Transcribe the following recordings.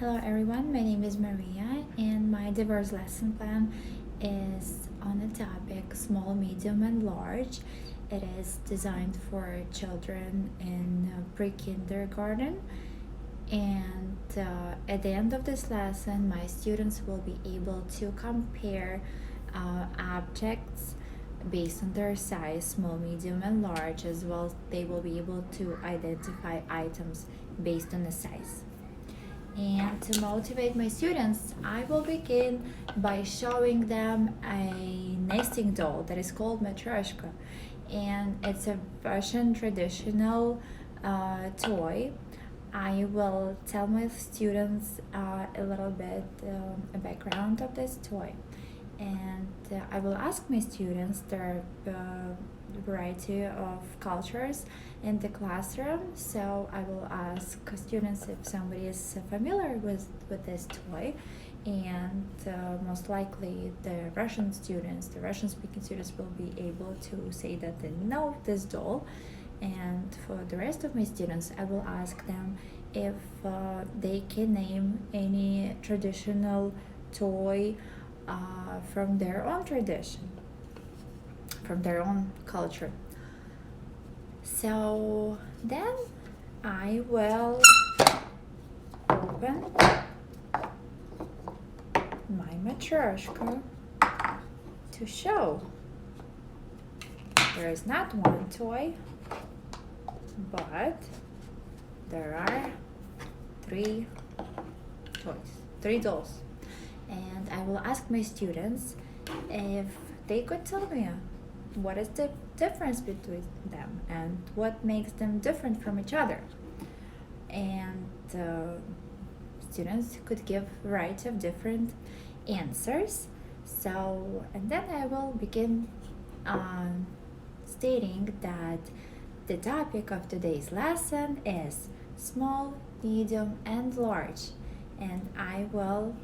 Hello everyone, my name is Maria and my diverse lesson plan is on the topic small, medium and large. It is designed for children in pre-kindergarten and at the end of this lesson my students will be able to compare objects based on their size, small, medium and large, as well as they will be able to identify items based on the size. And to motivate my students, I will begin by showing them a nesting doll that is called Matryoshka. And it's a Russian traditional toy. I will tell my students a little bit a background of this toy. And I will ask my students their variety of cultures in the classroom. So I will ask students if somebody is familiar with this toy, and most likely the Russian speaking students will be able to say that they know this doll. And for the rest of my students, I will ask them if they can name any traditional toy from their own tradition, from their own culture. So then I will open my Matryoshka to show. There is not one toy, but there are three dolls. And I will ask my students if they could tell me what is the difference between them and what makes them different from each other. And students could give a variety of different answers. So, and then I will begin stating that the topic of today's lesson is small, medium, and large. And I will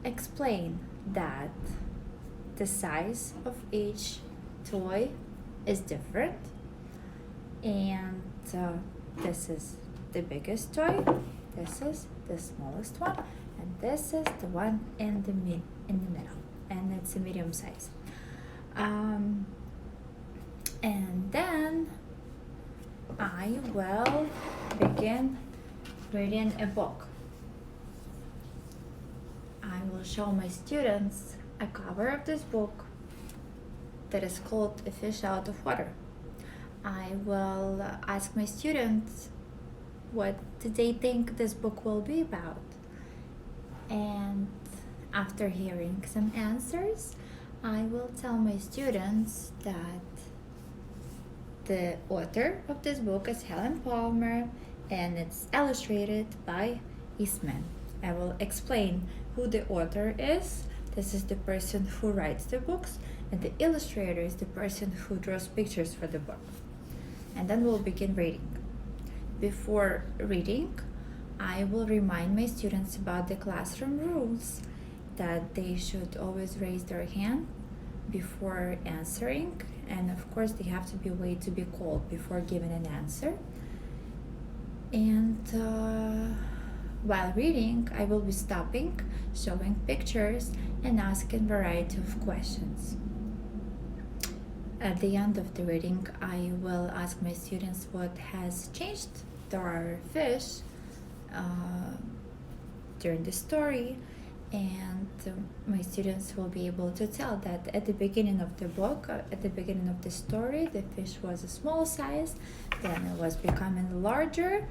explain that the size of each toy is different, and this is the biggest toy, this is the smallest one, and this is the one in the middle, and it's a medium size. And then I will begin reading a book. I will show my students a cover of this book that is called A Fish Out of Water. I will ask my students what do they think this book will be about. And after hearing some answers, I will tell my students that the author of this book is Helen Palmer and it's illustrated by Eastman. I will explain who the author is. This is the person who writes the books, and the illustrator is the person who draws pictures for the book. And then we'll begin reading. Before reading, I will remind my students about the classroom rules, that they should always raise their hand before answering, and of course they have to be wait to be called before giving an answer. And while reading, I will be stopping, showing pictures, and asking a variety of questions. At the end of the reading, I will ask my students what has changed to our fish during the story, and my students will be able to tell that at the beginning of the book, at the beginning of the story, the fish was a small size, then it was becoming larger.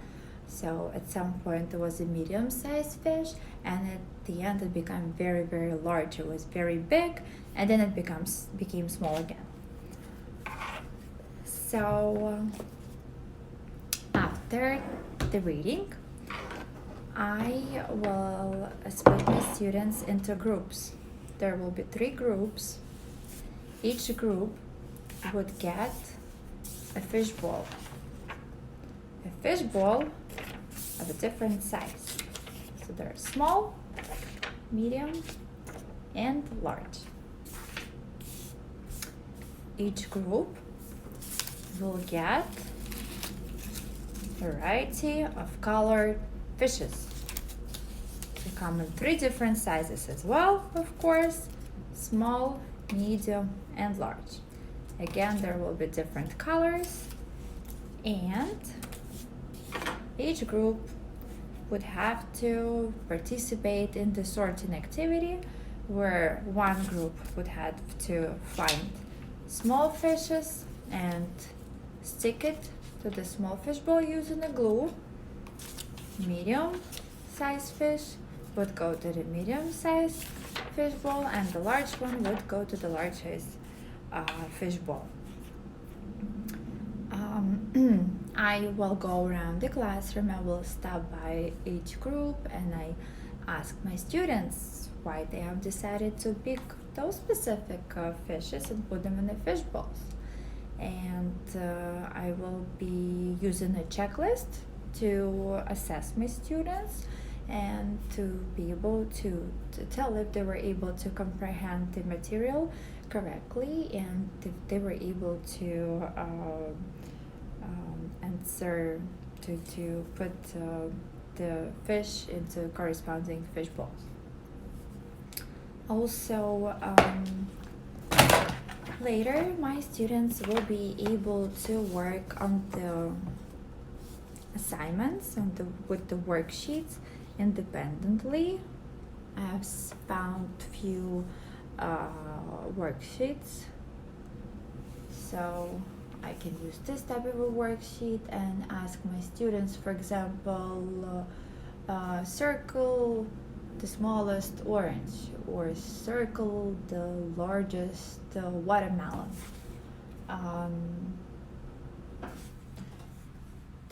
So at some point it was a medium-sized fish, and at the end it became very, very large. It was very big, and then it became small again. So after the reading, I will split my students into groups. There will be 3 groups. Each group would get a fishbowl. A fishbowl of a different size. So there are small, medium, and large. Each group will get a variety of colored fishes. come in 3 different sizes as well, of course: small, medium, and large. Again, there will be different colors, and each group would have to participate in the sorting activity, where one group would have to find small fishes and stick it to the small fish bowl using a glue. Medium sized fish would go to the medium sized fish bowl, and the large one would go to the large size fish bowl. I will go around the classroom. I will stop by each group and I ask my students why they have decided to pick those specific fishes and put them in the fish bowls. And I will be using a checklist to assess my students and to be able to tell if they were able to comprehend the material correctly and if they were able to answer to put the fish into corresponding fish bowls. Also, later my students will be able to work on the assignments with the worksheets independently. I have found few worksheets, so I can use this type of a worksheet and ask my students, for example, circle the smallest orange or circle the largest watermelon.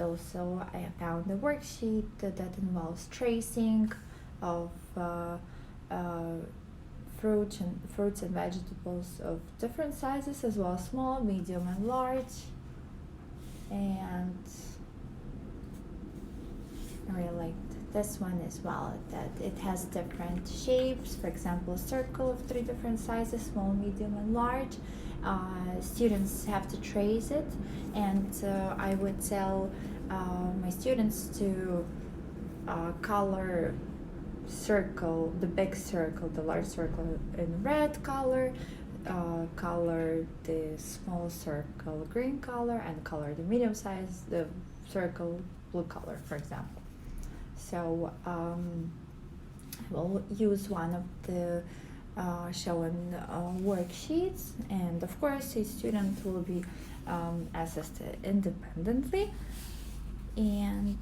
Also, I found a worksheet that involves tracing of fruits and vegetables of different sizes as well, small, medium, and large. And I really liked this one as well, that it has different shapes. For example, a circle of 3 different sizes: small, medium, and large. Students have to trace it, and I would tell my students to color circle, the big circle, the large circle in red color, color the small circle green color, and color the medium size the circle blue color, for example. So I will use one of the shown worksheets, and of course each student will be assessed independently. And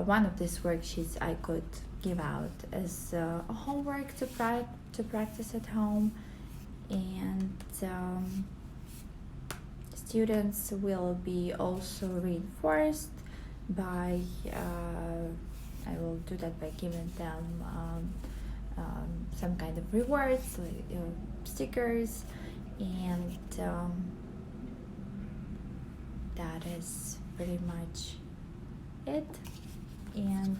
one of these worksheets I could give out as a homework to practice at home, and students will be also reinforced by I will do that by giving them some kind of rewards, like stickers, and that is pretty much it. And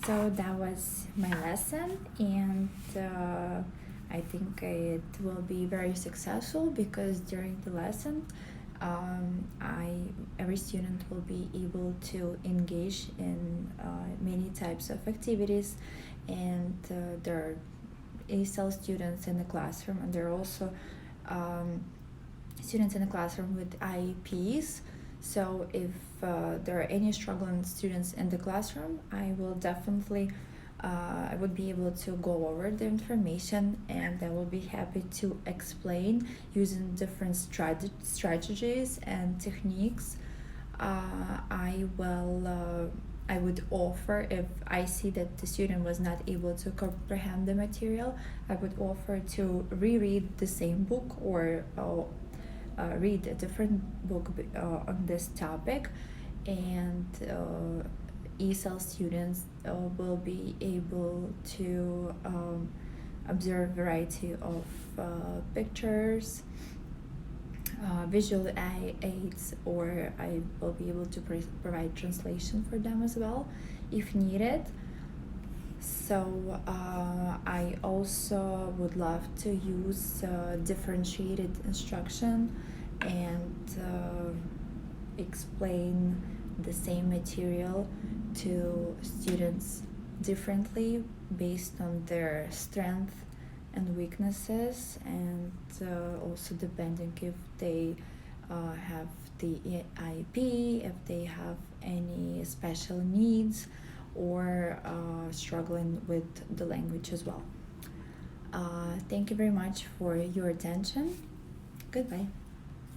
so that was my lesson, and I think it will be very successful because during the lesson every student will be able to engage in many types of activities, and there are ESL students in the classroom, and there are also students in the classroom with IEPs. So if there are any struggling students in the classroom, I will definitely I would be able to go over the information, and I will be happy to explain using different strategies and techniques. I would offer, if I see that the student was not able to comprehend the material, I would offer to reread the same book or read a different book on this topic, and ESL students will be able to observe a variety of pictures, visual aids, or I will be able to provide translation for them as well if needed. So I also would love to use differentiated instruction and explain the same material to students differently based on their strength and weaknesses, and also depending if they have the IEP, if they have any special needs, or struggling with the language as well. Thank you very much for your attention. Goodbye.